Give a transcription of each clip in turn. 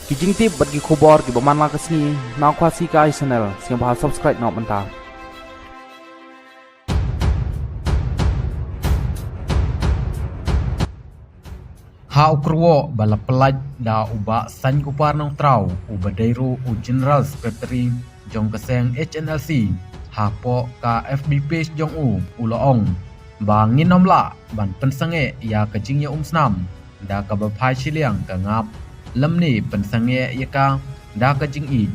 Kijing tip bagi kubor di baman la kesni nak kuasi ka channel siang bahas subscribe nak mentah. Ha ukruwo bala pelaj da uba san kupar nong trau uba dairu u general secretary jong keseng HNLC ha po ka FB page jong u loong ba nginom la ban pensange ya kajing ya snam da ka ba phai chiliang ka ngap lam ni pensange ya ka da kajing I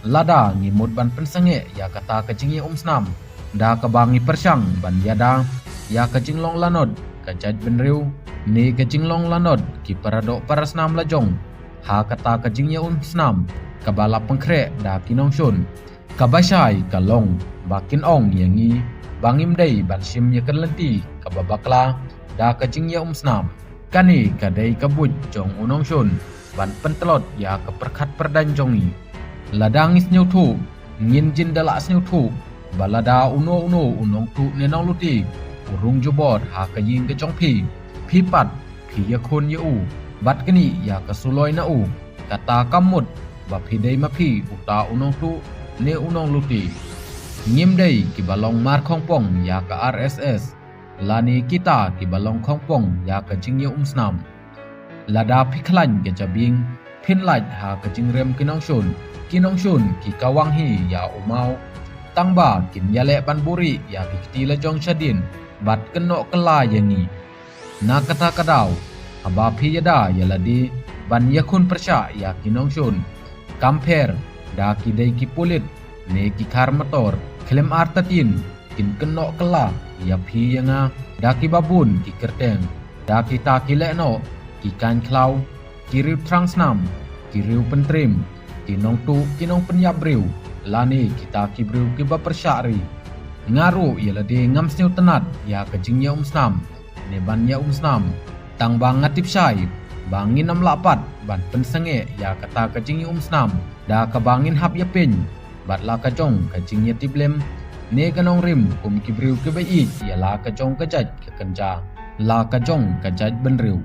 lada ngi mut ban pensange ya kata kajing ya snam da ka bangi persang ban yada ya kajing long lanod ka jaj benriu ni kajing long lanod ki paradok parasnam lajong ha kata kajing ya snam kabala pengkre da kinong shun kabashai kalong bakin ong yangi bangim dei ban sim ya kerlenti kababakla da kajing ya snam kani kadai kabuj jong unong shun ban pentelot ya keperkat perdan jongi ladang is nyau thu ngin jin dala nyau thu balada uno unong tu nenong luti urung jobot ha kajing ke jong pi pat pi ya kon ya bat kini ya kasuloi na kata kamut ba pi dei ma pi uta unong tu ne unong luti ngim dei ki balong mar khong pong ya ka RSS lani kita ki balong khong pong ya ka jing ya snam lada piklan ke jabing pin light ha ka jing rem kinong shun ki kawang hi ya umau tangba kin yale ban buri ya ki la jong shadin bat kenok kela yangi na kata kadau aba phi yada yaladi ban yakun persya ya kinong shun kamper da ki dei ki pulit ne ki khar motor klem artatin kin kenok kela ya phi yanga da ki babun ki kerteng da ki ta ki lekno ki kan klau ki riu trangsnam ki riu pentrim ki nong tu ki nong penyap riu lani kita ki riu ki ba persyari ngaru yaladi ngam sniu tenat ya kajing ya snam ne ban ya snam tang bang ngatip syai bangin 68 ban pensenge ya kata kajing ya snam da ka bangin hap ya pin bat la kajong kajing ya tiblem ne kanong rim kum kibriu ke bai ya la kajong kajaj ke kenja la kajong kajaj benriu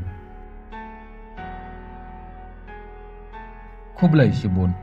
Kublai Shibun